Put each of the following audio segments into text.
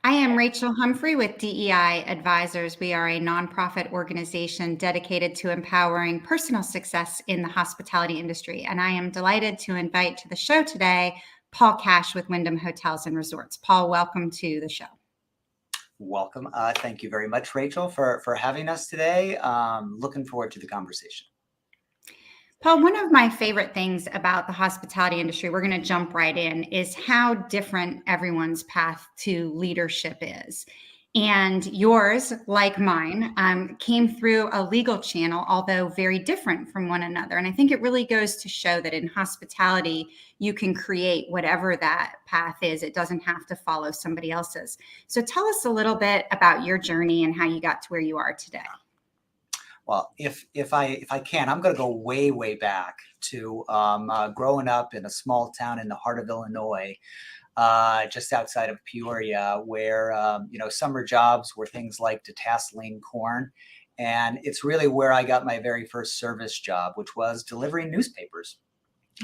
I am Rachel Humphrey with DEI Advisors. We are a nonprofit organization dedicated to empowering personal success in the hospitality industry. And I am delighted to invite to the show today Paul Cash with Wyndham Hotels and Resorts. Paul, welcome to the show. Welcome. Thank you very much, Rachel, for having us today. Looking forward to the conversation. Paul, one of my favorite things about the hospitality industry, we're going to jump right in, is how different everyone's path to leadership is. And yours, like mine, came through a legal channel, although very different from one another. And I think it really goes to show that in hospitality, you can create whatever that path is. It doesn't have to follow somebody else's. So tell us a little bit about your journey and how you got to where you are today. Well, if I can, I'm going to go way back to growing up in a small town in the heart of Illinois, just outside of Peoria, where summer jobs were things like detasseling corn, and it's really where I got my very first service job, which was delivering newspapers.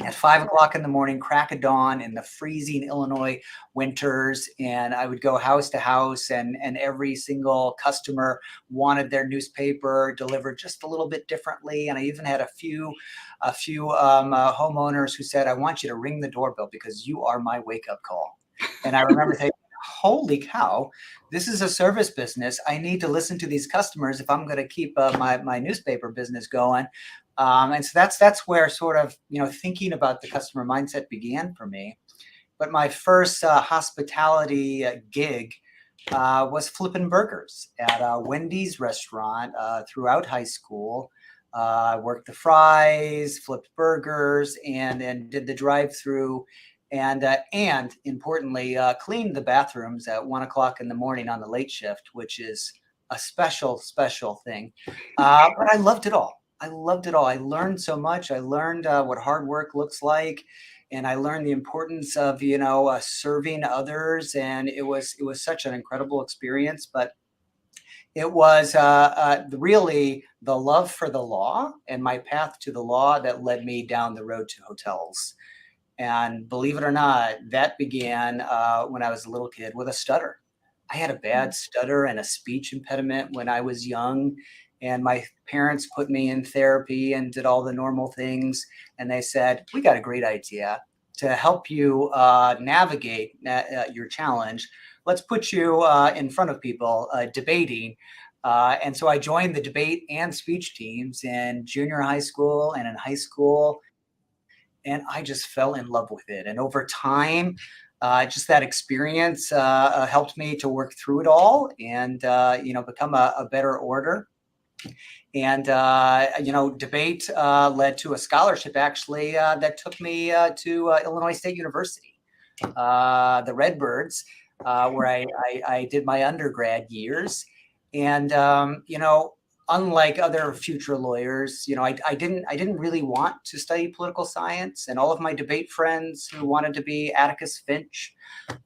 At 5 o'clock in the morning, crack of dawn in the freezing Illinois winters. And I would go house to house, and every single customer wanted their newspaper delivered just a little bit differently. And I even had a few homeowners who said, "I want you to ring the doorbell because you are my wake up call." And I remember thinking, holy cow, this is a service business. I need to listen to these customers if I'm going to keep my newspaper business going. And so that's where sort of, thinking about the customer mindset began for me. But my first hospitality gig was flipping burgers at a Wendy's restaurant throughout high school. I worked the fries, flipped burgers, and then did the drive-through, and importantly, cleaned the bathrooms at 1 o'clock in the morning on the late shift, which is a special thing. But I loved it all. I learned so much. I learned what hard work looks like, and I learned the importance of serving others. And it was such an incredible experience. But it was really the love for the law and my path to the law that led me down the road to hotels. And believe it or not, that began when I was a little kid with a stutter. I had a bad stutter and a speech impediment when I was young. And my parents put me in therapy and did all the normal things. And they said, "We got a great idea to help you navigate your challenge. Let's put you in front of people debating." And so I joined the debate and speech teams in junior high school and in high school. And I just fell in love with it. And over time, just that experience helped me to work through it all and, become a better orator. And, debate led to a scholarship, actually, that took me to Illinois State University, the Redbirds, where I did my undergrad years. And, unlike other future lawyers, I didn't really want to study political science. And all of my debate friends who wanted to be Atticus Finch,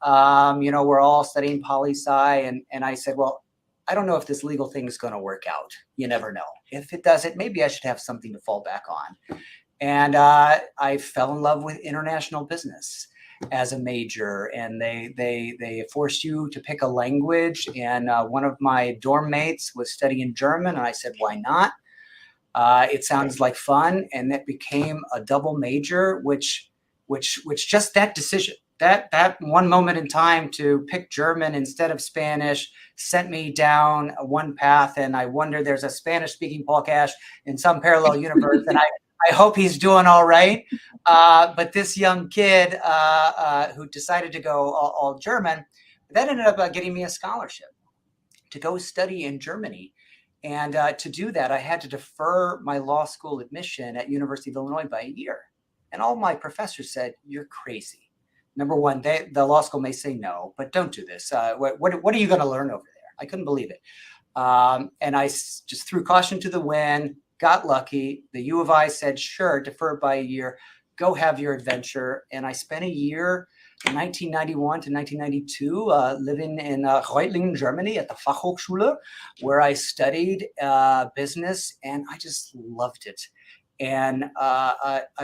were all studying poli-sci. And I said, well, I don't know if this legal thing is going to work out. You never know. If it doesn't, maybe I should have something to fall back on. And I fell in love with international business as a major, and they forced you to pick a language. And one of my dorm mates was studying German, and I said, why not? It sounds like fun, and that became a double major, which just that decision, that one moment in time to pick German instead of Spanish sent me down one path. And I wonder, there's a Spanish-speaking Paul Cash in some parallel universe, and I hope he's doing all right. But this young kid who decided to go all German, that ended up getting me a scholarship to go study in Germany. And to do that, I had to defer my law school admission at University of Illinois by a year. And all my professors said, "You're crazy. Number one, the law school may say no, but don't do this. What are you going to learn over there?" I couldn't believe it. And I just threw caution to the wind, got lucky. The U of I said, sure, defer by a year, go have your adventure. And I spent a year, 1991 to 1992, living in Reutlingen, Germany at the Fachhochschule, where I studied business, and I just loved it. And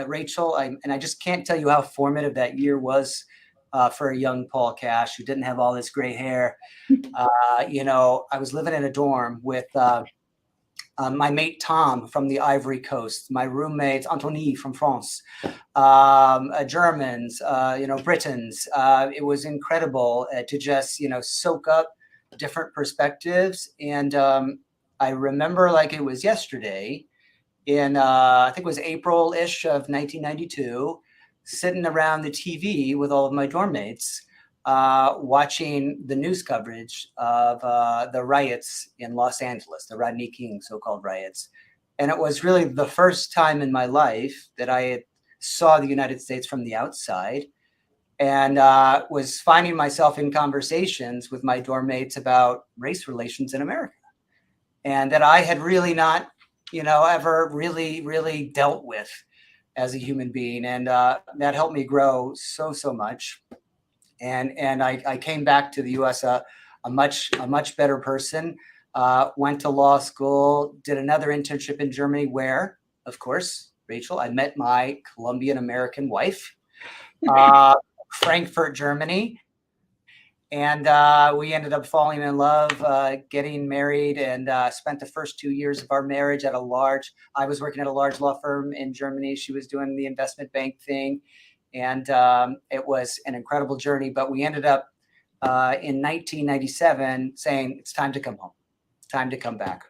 Rachel, I just can't tell you how formative that year was for a young Paul Cash who didn't have all this gray hair. I was living in a dorm with my mate Tom from the Ivory Coast, my roommate Anthony from France, Germans, Britons. It was incredible to just, soak up different perspectives. And I remember like it was yesterday in, I think it was April-ish of 1992, sitting around the TV with all of my dorm mates, watching the news coverage of the riots in Los Angeles, the Rodney King so-called riots. And it was really the first time in my life that I saw the United States from the outside, and was finding myself in conversations with my dorm mates about race relations in America, and that I had really not, ever really dealt with as a human being. And that helped me grow so much. And I came back to the U.S. A much better person. Went to law school, did another internship in Germany, where, of course, Rachel, I met my Colombian American wife, Frankfurt, Germany, and we ended up falling in love, getting married, and spent the first 2 years of our marriage at I was working at a large law firm in Germany. She was doing the investment bank thing. And it was an incredible journey, but we ended up in 1997 saying, it's time to come home. It's time to come back.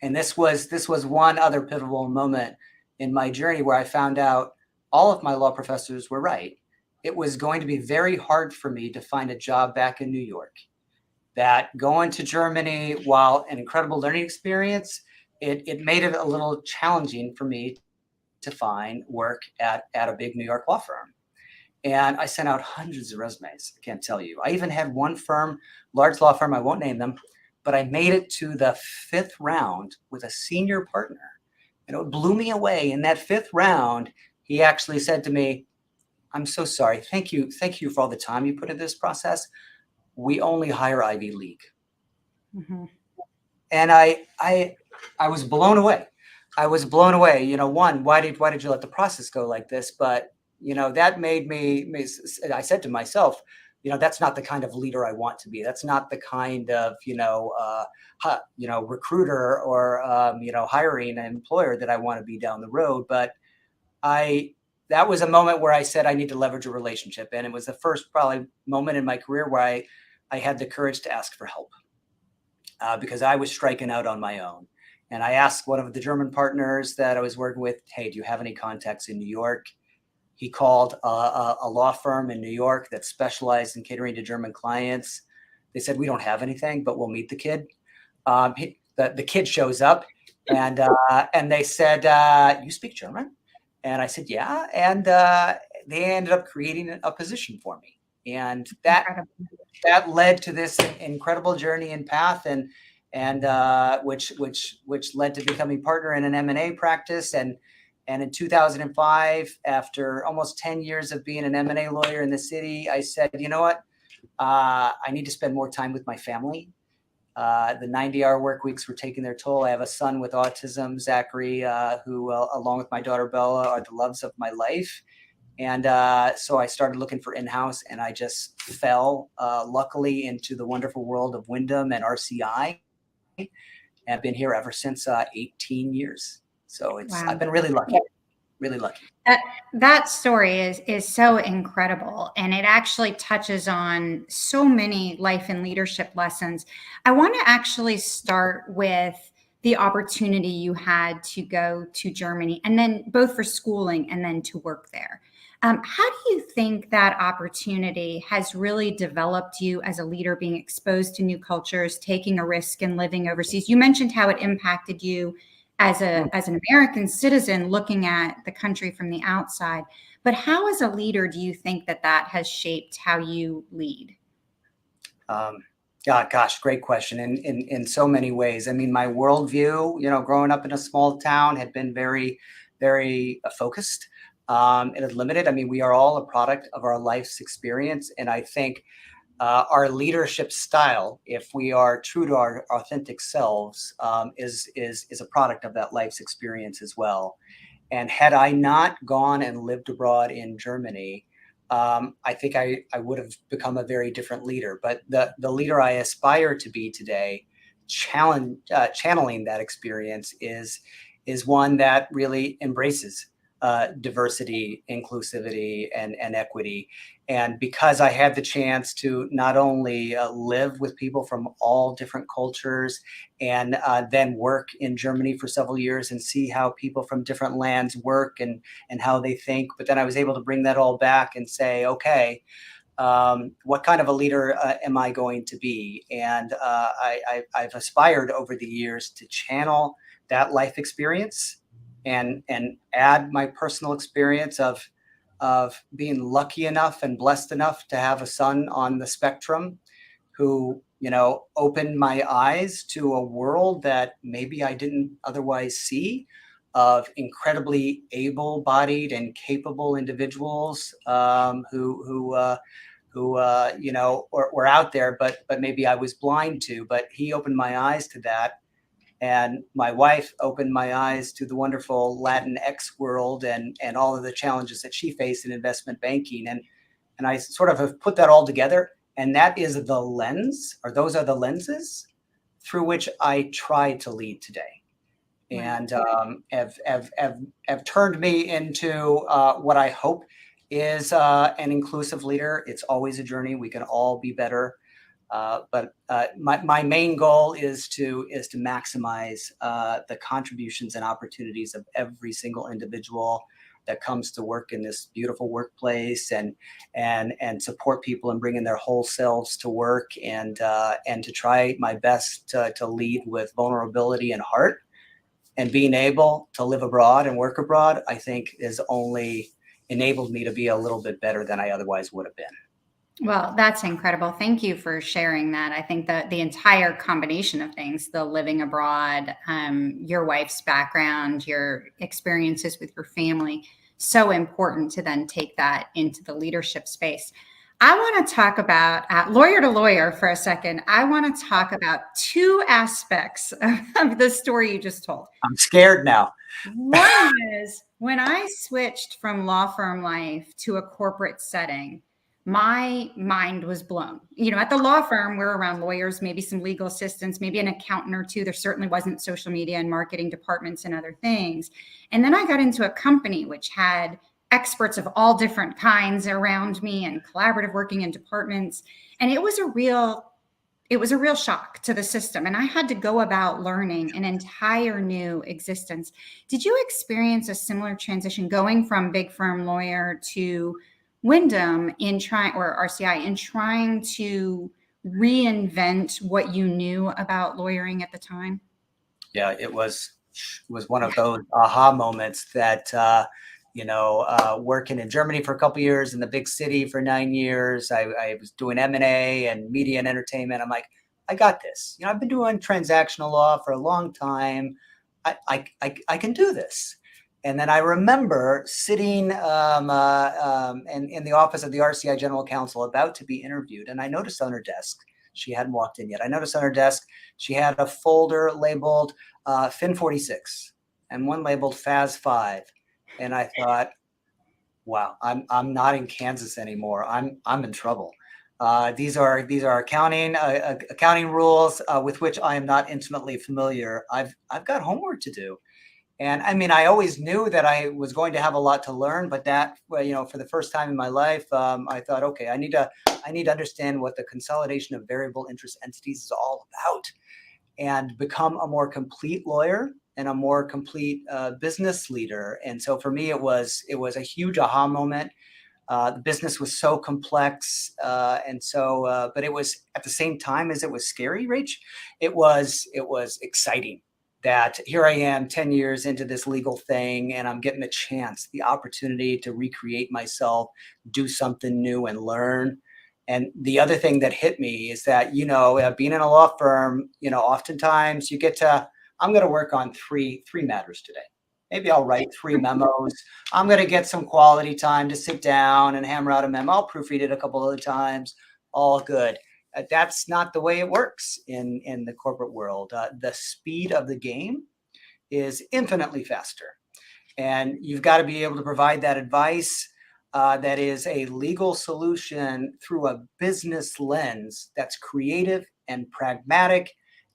And this was one other pivotal moment in my journey where I found out all of my law professors were right. It was going to be very hard for me to find a job back in New York. That going to Germany, while an incredible learning experience, it made it a little challenging for me to find work at a big New York law firm. And I sent out hundreds of resumes. I can't tell you. I even had one firm, large law firm, I won't name them, but I made it to the 5th round with a senior partner. And it blew me away. In that 5th round, he actually said to me, I'm so sorry. Thank you for all the time you put in this process. We only hire Ivy League. Mm-hmm. And I was blown away. I was blown away. One, why did you let the process go like this? But, that made me, I said to myself, that's not the kind of leader I want to be. That's not the kind of, recruiter or, hiring an employer that I want to be down the road. But that was a moment where I said, I need to leverage a relationship. And it was the first probably moment in my career where I had the courage to ask for help, because I was striking out on my own. And I asked one of the German partners that I was working with, hey, do you have any contacts in New York? He called a law firm in New York that specialized in catering to German clients. They said, we don't have anything, but we'll meet the kid. The kid shows up, and they said, you speak German? And I said, yeah. And they ended up creating a position for me. And that led to this incredible journey and path, and which led to becoming partner in an M&A practice. And in 2005, after almost 10 years of being an M&A lawyer in the city, I said, you know what? I need to spend more time with my family. The 90-hour work weeks were taking their toll. I have a son with autism, Zachary, who, along with my daughter Bella, are the loves of my life. And so I started looking for in-house, and I just fell, luckily, into the wonderful world of Wyndham and RCI. And I've been here ever since 18 years. So Wow. I've been really lucky. Really lucky. That story is so incredible, and it actually touches on so many life and leadership lessons. I want to actually start with the opportunity you had to go to Germany, and then both for schooling and then to work there. How do you think that opportunity has really developed you as a leader, being exposed to new cultures, taking a risk, and living overseas? You mentioned how it impacted you as an American citizen looking at the country from the outside. But how, as a leader, do you think that has shaped how you lead? Gosh, great question. In so many ways. I mean, my worldview, growing up in a small town, had been very, very focused. It is limited. I mean, we are all a product of our life's experience. And I think our leadership style, if we are true to our authentic selves, is a product of that life's experience as well. And had I not gone and lived abroad in Germany, I think I would have become a very different leader. But the leader I aspire to be today, channeling that experience, is one that really embraces diversity, inclusivity, and equity. And because I had the chance to not only live with people from all different cultures, and then work in Germany for several years and see how people from different lands work and how they think, but then I was able to bring that all back and say, okay, what kind of a leader am I going to be? And I've aspired over the years to channel that life experience and add my personal experience of being lucky enough and blessed enough to have a son on the spectrum who, opened my eyes to a world that maybe I didn't otherwise see, of incredibly able-bodied and capable individuals, who were out there, but maybe I was blind to. But he opened my eyes to that, and my wife opened my eyes to the wonderful Latinx world and all of the challenges that she faced in investment banking. And I sort of have put that all together. And that is the lens, or those are the lenses through which I try to lead today. And have turned me into what I hope is an inclusive leader. It's always a journey. We can all be better. But my main goal is to maximize the contributions and opportunities of every single individual that comes to work in this beautiful workplace, and support people and bring in their whole selves to work, and to try my best to lead with vulnerability and heart. And being able to live abroad and work abroad, I think, has only enabled me to be a little bit better than I otherwise would have been. Well, that's incredible. Thank you for sharing that. I think that the entire combination of things, the living abroad, your wife's background, your experiences with your family, so important to then take that into the leadership space. I want to talk about lawyer to lawyer for a second. I want to talk about two aspects of the story you just told. I'm scared now. One is when I switched from law firm life to a corporate setting, my mind was blown. At the law firm, we're around lawyers, maybe some legal assistants, maybe an accountant or two. There certainly wasn't social media and marketing departments and other things. And then I got into a company which had experts of all different kinds around me and collaborative working in departments. And it was a real shock to the system. And I had to go about learning an entire new existence. Did you experience a similar transition going from big firm lawyer to Wyndham or RCI, in trying to reinvent what you knew about lawyering at the time? Yeah, it was one of those aha moments that, working in Germany for a couple of years, in the big city for 9 years, I was doing M&A and media and entertainment. I'm like, I got this. I've been doing transactional law for a long time. I can do this. And then I remember sitting in the office of the RCI General Counsel, about to be interviewed, and I noticed on her desk, she hadn't walked in yet. I noticed on her desk she had a folder labeled Fin 46 and one labeled FAS 5, and I thought, wow, I'm not in Kansas anymore. I'm in trouble. These are accounting rules with which I am not intimately familiar. I've got homework to do. And I mean, I always knew that I was going to have a lot to learn, but that, for the first time in my life, I thought, okay, I need to understand what the consolidation of variable interest entities is all about, and become a more complete lawyer and a more complete business leader. And so for me, it was a huge aha moment. The business was so complex, but it was, at the same time as it was scary, Rach, it was exciting. That here I am 10 years into this legal thing, and I'm getting the opportunity to recreate myself, do something new and learn. And the other thing that hit me is that, being in a law firm, oftentimes you get to, I'm going to work on three matters today. Maybe I'll write 3 memos. I'm going to get some quality time to sit down and hammer out a memo. I'll proofread it a couple other times. All good. That's not the way it works in the corporate world. The speed of the game is infinitely faster, and you've got to be able to provide that advice that is a legal solution through a business lens that's creative and pragmatic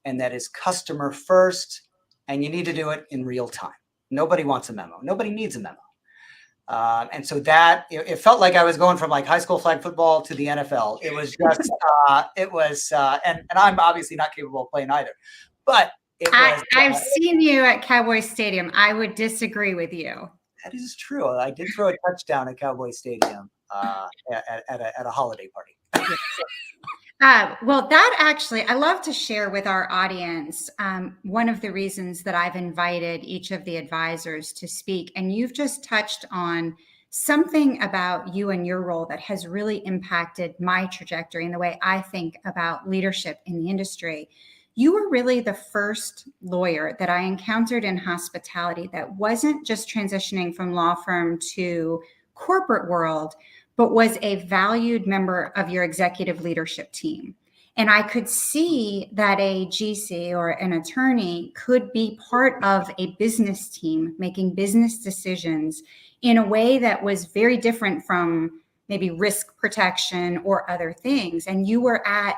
and that is customer first. And you need to do it in real time. Nobody wants a memo. Nobody needs a memo. And so that it felt like I was going from like high school flag football to the NFL. It was just, and I'm obviously not capable of playing either, but it was. I've seen you at Cowboy Stadium. I would disagree with you. That is true. I did throw a touchdown at Cowboy Stadium at a holiday party. Well, that actually, I love to share with our audience one of the reasons that I've invited each of the advisors to speak. And you've just touched on something about you and your role that has really impacted my trajectory and the way I think about leadership in the industry. You were really the first lawyer that I encountered in hospitality that wasn't just transitioning from law firm to corporate world, but was a valued member of your executive leadership team. And I could see that a GC or an attorney could be part of a business team making business decisions in a way that was very different from maybe risk protection or other things. And you were at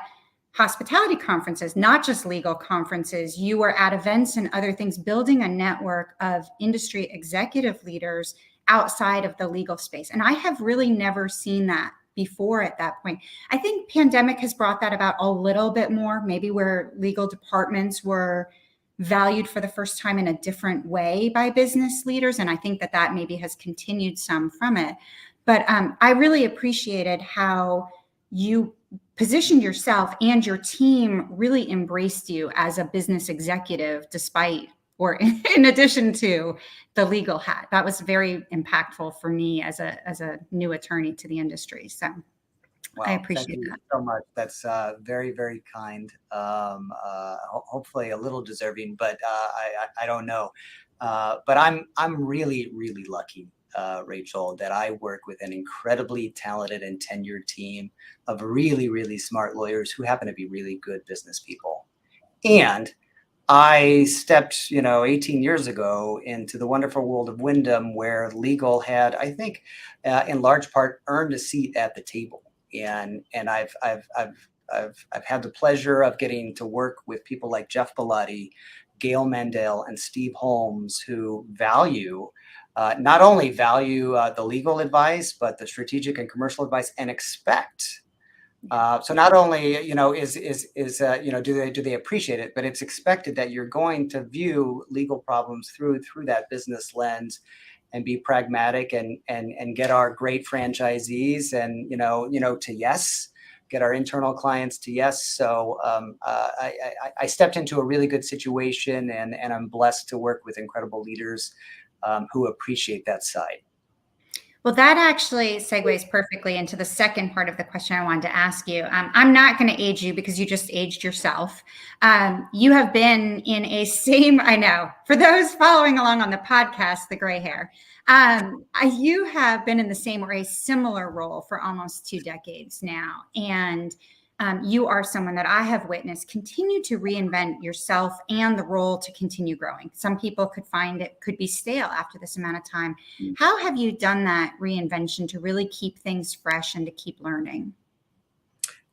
hospitality conferences, not just legal conferences. You were at events and other things, building a network of industry executive leaders outside of the legal space. And I have really never seen that before at that point. I think pandemic has brought that about a little bit more, maybe where legal departments were valued for the first time in a different way by business leaders. And I think that that maybe has continued some from it. But I really appreciated how you positioned yourself and your team really embraced you as a business executive, despite or in addition to the legal hat. That was very impactful for me as a new attorney to the industry. So wow, I appreciate that so much. That's very, very kind. Hopefully a little deserving, but I don't know. But I'm really, really lucky, Rachel, that I work with an incredibly talented and tenured team of really, really smart lawyers who happen to be really good business people. And I stepped, 18 years ago into the wonderful world of Wyndham, where legal had, I think, in large part, earned a seat at the table. And I've had the pleasure of getting to work with people like Jeff Bellotti, Gail Mandel, and Steve Holmes, who not only value the legal advice, but the strategic and commercial advice, and expect. So not only, do they appreciate it, but it's expected that you're going to view legal problems through that business lens and be pragmatic and get our great franchisees and, to yes, get our internal clients to yes. So I stepped into a really good situation and I'm blessed to work with incredible leaders who appreciate that side. Well, that actually segues perfectly into the second part of the question I wanted to ask you. I'm not going to age you because you just aged yourself. You have been in I know, for those following along on the podcast, the gray hair, you have been in the same or a similar role for almost 2 decades now. And you are someone that I have witnessed continue to reinvent yourself and the role to continue growing. Some people could find it could be stale after this amount of time. How have you done that reinvention to really keep things fresh and to keep learning?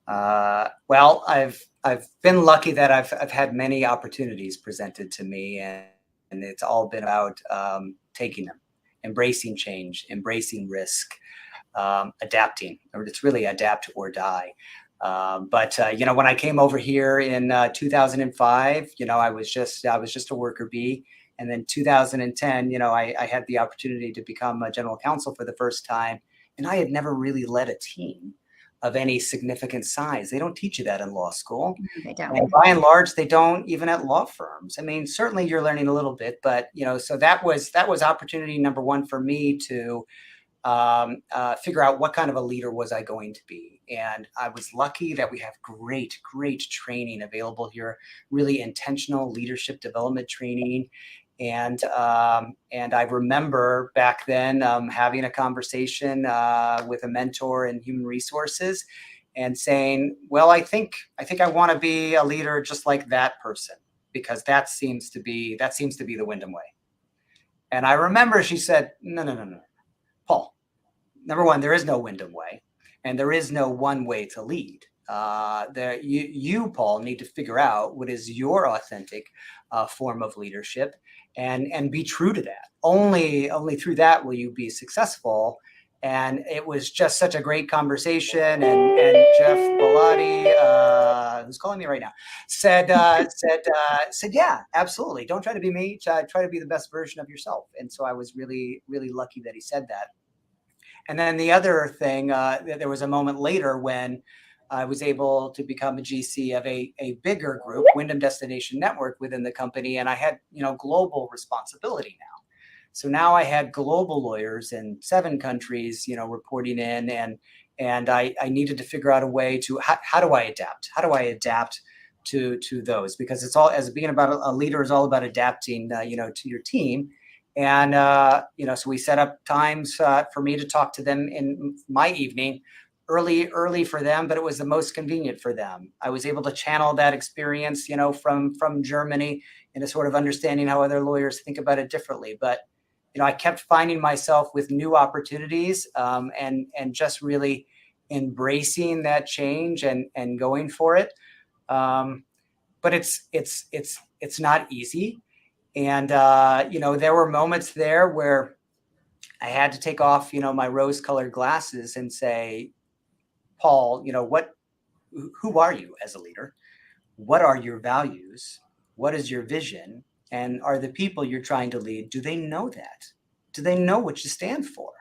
Well, I've been lucky that I've had many opportunities presented to me, and it's all been about taking them, embracing change, embracing risk, adapting, or it's really adapt or die. But when I came over here in 2005, I was just a worker bee. And then 2010, I had the opportunity to become a general counsel for the first time. And I had never really led a team of any significant size. They don't teach you that in law school. They don't. And by and large, they don't even at law firms. I mean, certainly you're learning a little bit, but, so that was opportunity number one for me to figure out what kind of a leader was I going to be. And I was lucky that we have great training available here, really intentional leadership development training. And I remember back then having a conversation with a mentor in human resources and saying, well, I think I want to be a leader just like that person, because that seems to be the Wyndham way. And I remember she said, no, Paul, number one, there is no Wyndham way, and there is no one way to lead. You, Paul, need to figure out what is your authentic form of leadership, and be true to that. Only through that will you be successful. And it was just such a great conversation. And Jeff Bellotti, who's calling me right now, said, yeah, absolutely. Don't try to be me. Try to be the best version of yourself. And so I was really, really lucky that he said that. And then the other thing, there was a moment later when I was able to become a GC of a bigger group, Wyndham Destination Network, within the company. And I had, global responsibility now. So now I had global lawyers in 7 countries, reporting in, and I needed to figure out a way to, how do I adapt? How do I adapt to those? Because it's all, as being about a leader is all about adapting, to your team. And, so we set up times for me to talk to them in my evening, early for them, but it was the most convenient for them. I was able to channel that experience, from Germany, into sort of understanding how other lawyers think about it differently. But I kept finding myself with new opportunities, and just really embracing that change and going for it. But it's not easy. And, there were moments there where I had to take off, my rose-colored glasses and say, Paul, who are you as a leader? What are your values? What is your vision? And are the people you're trying to lead, do they know that? Do they know what you stand for?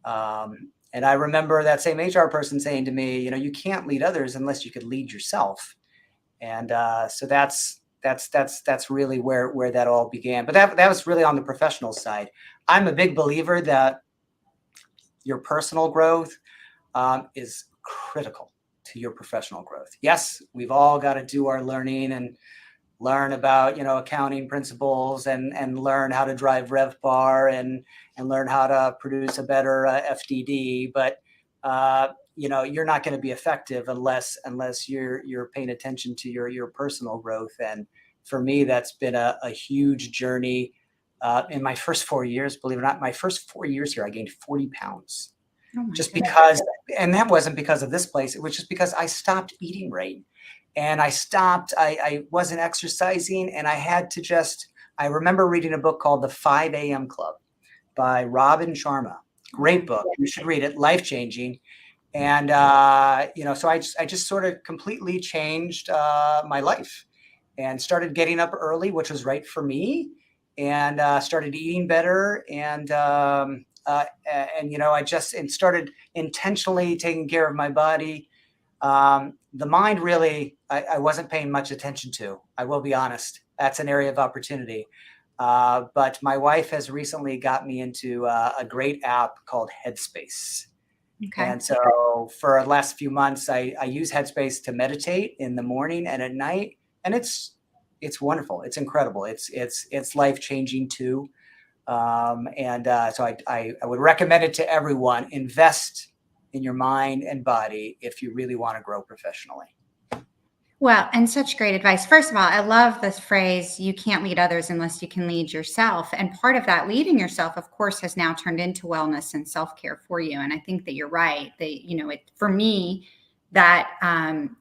And I remember that same HR person saying to me, you can't lead others unless you could lead yourself. And so that's really where that all began. But that was really on the professional side. I'm a big believer that your personal growth is critical to your professional growth. Yes, we've all got to do our learning and learn about, accounting principles and learn how to drive RevPAR and learn how to produce a better FDD. But, you're not going to be effective unless you're paying attention to your personal growth. And for me, that's been a huge journey. In my first 4 years, believe it or not, my first 4 years here, I gained 40 pounds. Just because, and that wasn't because of this place. It was just because I stopped eating right. And I wasn't exercising, and I had to I remember reading a book called The 5 a.m. Club by Robin Sharma. Great book. You should read it. Life-changing. And, so I just sort of completely changed my life and started getting up early, which was right for me, and started eating better. And I just started intentionally taking care of my body. The mind really, I wasn't paying much attention to. I will be honest. That's an area of opportunity. But my wife has recently got me into a great app called Headspace. Okay. And so for the last few months, I use Headspace to meditate in the morning and at night. And it's wonderful. It's incredible. It's life-changing too. So I would recommend it to everyone. Invest in your mind and body if you really want to grow professionally. Well, and such great advice. First of all, I love this phrase, you can't lead others unless you can lead yourself. And part of that leading yourself, of course, has now turned into wellness and self-care for you. And I think that you're right. That, for me, that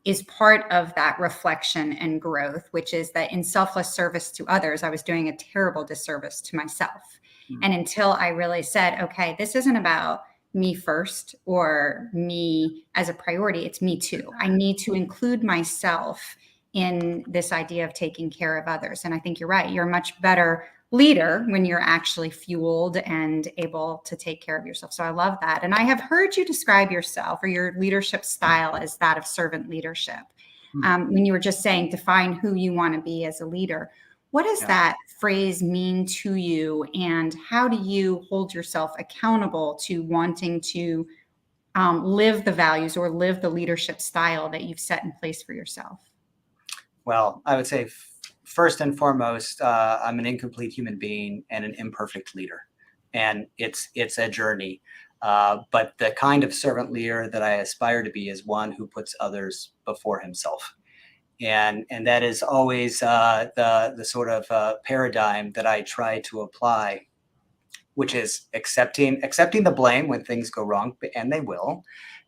is part of that reflection and growth, which is that in selfless service to others, I was doing a terrible disservice to myself. Mm-hmm. And until I really said, okay, this isn't about me first or me as a priority, it's me too. I need to include myself in this idea of taking care of others. And I think you're right. You're a much better leader when you're actually fueled and able to take care of yourself. So I love that. And I have heard you describe yourself or your leadership style as that of servant leadership. When you were just saying, define who you want to be as a leader. What does that phrase mean to you, and how do you hold yourself accountable to wanting to live the values or live the leadership style that you've set in place for yourself? Well, I would say first and foremost, I'm an incomplete human being and an imperfect leader, and it's a journey. But the kind of servant leader that I aspire to be is one who puts others before himself. And that is always the sort of paradigm that I try to apply which is accepting the blame when things go wrong, and they will,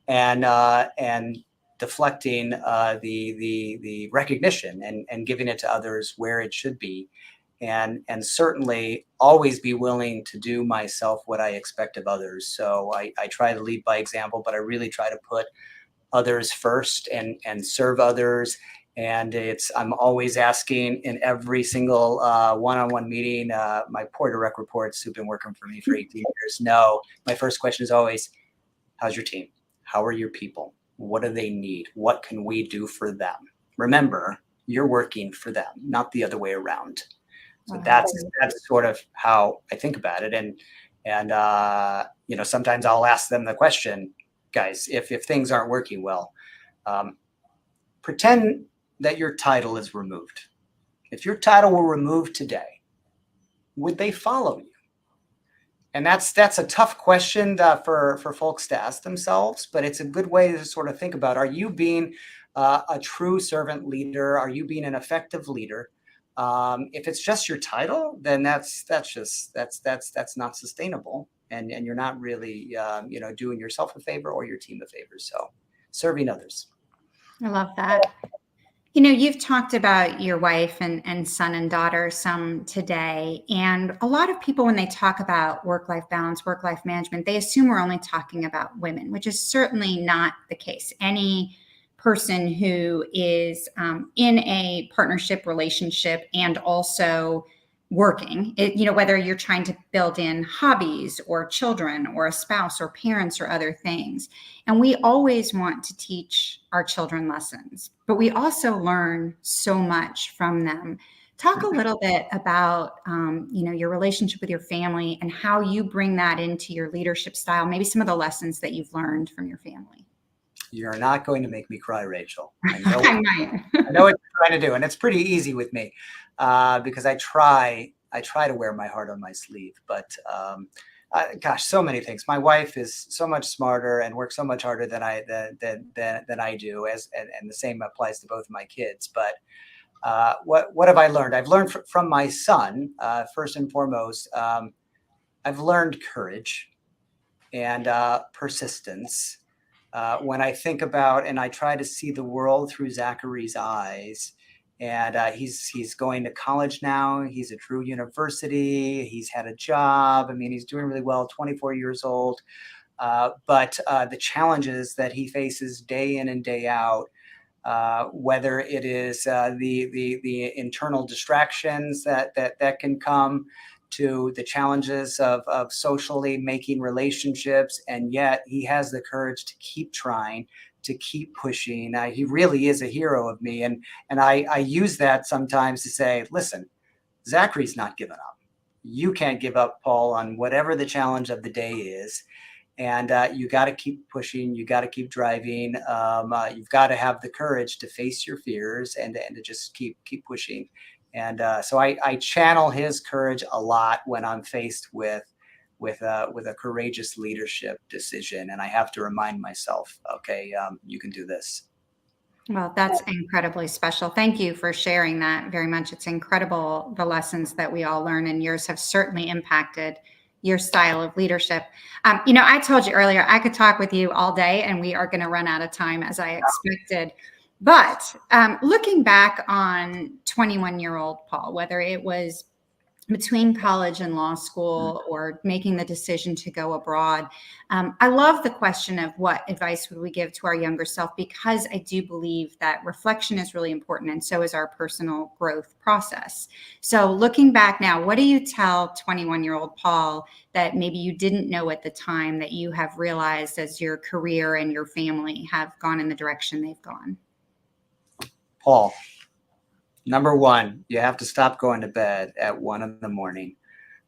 and deflecting the recognition and giving it to others where it should be, and certainly always be willing to do myself what I expect of others. So I try to lead by example, but I really try to put others first and serve others. And I'm always asking in every single one-on-one meeting, my poor direct reports who've been working for me for 18 years know my first question is always, how's your team? How are your people? What do they need? What can we do for them? Remember, you're working for them, not the other way around. So that's sort of how I think about it. And sometimes I'll ask them the question, guys, if things aren't working well, pretend that your title is removed. If your title were removed today, would they follow you? And that's a tough question for folks to ask themselves, but it's a good way to sort of think about, are you being a true servant leader? Are you being an effective leader? If it's just your title, then that's not sustainable, and you're not really doing yourself a favor or your team a favor. So serving others. I love that. You've talked about your wife and son and daughter some today, and a lot of people, when they talk about work-life balance, work-life management, they assume we're only talking about women, which is certainly not the case. Any person who is in a partnership relationship and also working, whether you're trying to build in hobbies or children or a spouse or parents or other things. And we always want to teach our children lessons, but we also learn so much from them. Talk a little bit about, your relationship with your family and how you bring that into your leadership style, maybe some of the lessons that you've learned from your family. You're not going to make me cry, Rachel. I might. I know what you're trying to do, and it's pretty easy with me because I try to wear my heart on my sleeve. But gosh, so many things. My wife is so much smarter and works so much harder than I do, and the same applies to both of my kids. But what have I learned? I've learned from my son first and foremost. I've learned courage and persistence. When I think about and I try to see the world through Zachary's eyes, and he's going to college now. He's at Drew University. He's had a job. I mean, he's doing really well, 24 years old. But the challenges that he faces day in and day out, whether it is the internal distractions that can come, to the challenges of socially making relationships, and yet he has the courage to keep trying, to keep pushing. He really is a hero of me, and I use that sometimes to say, listen, Zachary's not giving up. You can't give up, Paul, on whatever the challenge of the day is, and you got to keep pushing. You got to keep driving. You've got to have the courage to face your fears and to just keep pushing. And so I channel his courage a lot when I'm faced with a courageous leadership decision, and I have to remind myself, okay, you can do this. Well, that's incredibly special. Thank you for sharing that very much. It's incredible, the lessons that we all learn, and yours have certainly impacted your style of leadership. I told you earlier, I could talk with you all day, and we are going to run out of time as I expected. But looking back on 21-year-old Paul, whether it was between college and law school or making the decision to go abroad, I love the question of what advice would we give to our younger self, because I do believe that reflection is really important, and so is our personal growth process. So looking back now, what do you tell 21-year-old Paul that maybe you didn't know at the time that you have realized as your career and your family have gone in the direction they've gone? Paul, number one, you have to stop going to bed at 1 a.m.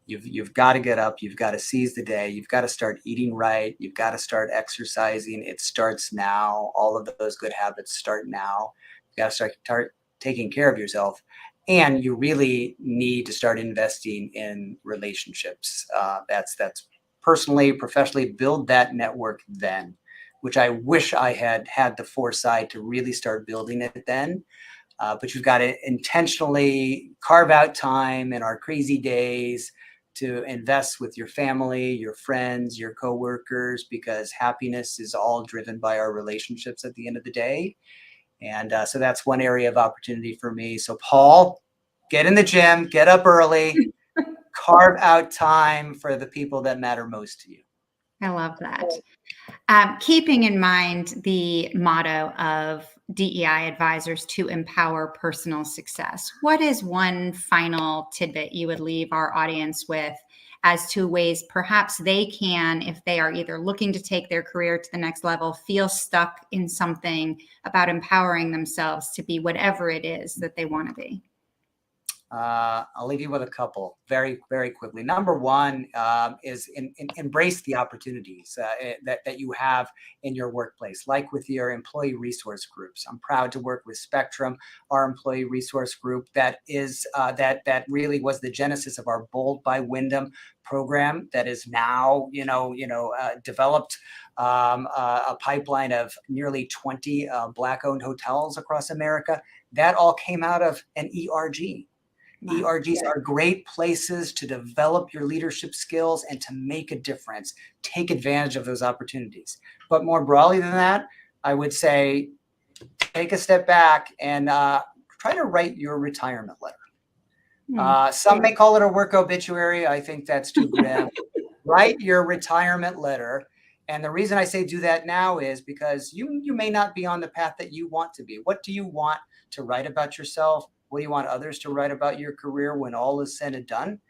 You've got to get up. You've got to seize the day. You've got to start eating right. You've got to start exercising. It starts now. All of those good habits start now. You got to start taking care of yourself. And you really need to start investing in relationships. That's personally, professionally, build that network then, which I wish I had the foresight to really start building it then. But you've got to intentionally carve out time in our crazy days to invest with your family, your friends, your coworkers, because happiness is all driven by our relationships at the end of the day. And so that's one area of opportunity for me. So Paul, get in the gym, get up early, carve out time for the people that matter most to you. I love that. Keeping in mind the motto of DEI advisors to empower personal success, what is one final tidbit you would leave our audience with as to ways perhaps they can, if they are either looking to take their career to the next level, feel stuck in something about empowering themselves to be whatever it is that they want to be? I'll leave you with a couple very, very quickly. Number one is embrace the opportunities that you have in your workplace, like with your employee resource groups. I'm proud to work with Spectrum, our employee resource group that is that really was the genesis of our Bold by Wyndham program that is now developed a pipeline of nearly 20 Black-owned hotels across America. That all came out of an ERG. ERGs are great places to develop your leadership skills and to make a difference. Take advantage of those opportunities. But more broadly than that, I would say take a step back and try to write your retirement letter. Some may call it a work obituary. I think that's too grim. Write your retirement letter. And the reason I say do that now is because you may not be on the path that you want to be. What do you want to write about yourself? What do you want others to write about your career when all is said and done?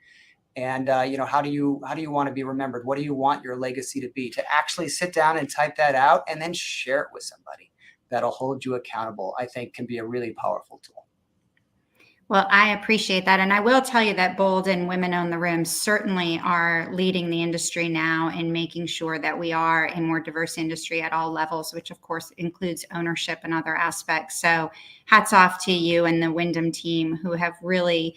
And how do you want to be remembered? What do you want your legacy to be? To actually sit down and type that out and then share it with somebody that'll hold you accountable, I think can be a really powerful tool. Well, I appreciate that. And I will tell you that Bold and Women Own the Room certainly are leading the industry now in making sure that we are a more diverse industry at all levels, which of course includes ownership and other aspects. So hats off to you and the Wyndham team who have really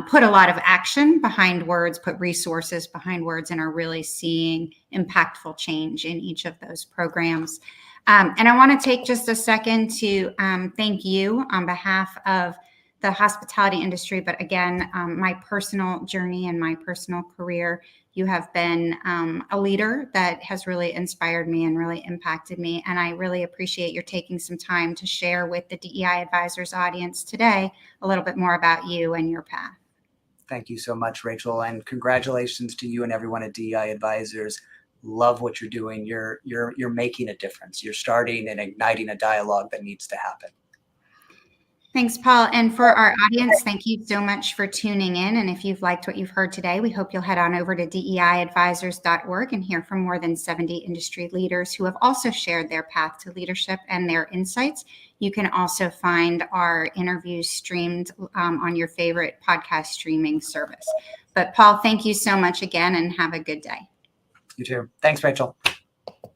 put a lot of action behind words, put resources behind words, and are really seeing impactful change in each of those programs. And I want to take just a second to thank you on behalf of the hospitality industry, but again, my personal journey and my personal career. You have been a leader that has really inspired me and really impacted me. And I really appreciate your taking some time to share with the DEI Advisors audience today a little bit more about you and your path. Thank you so much, Rachel, and congratulations to you and everyone at DEI Advisors. Love what you're doing. You're making a difference. You're starting and igniting a dialogue that needs to happen. Thanks, Paul. And for our audience, thank you so much for tuning in. And if you've liked what you've heard today, we hope you'll head on over to DEIadvisors.org and hear from more than 70 industry leaders who have also shared their path to leadership and their insights. You can also find our interviews streamed on your favorite podcast streaming service. But Paul, thank you so much again and have a good day. You too. Thanks, Rachel.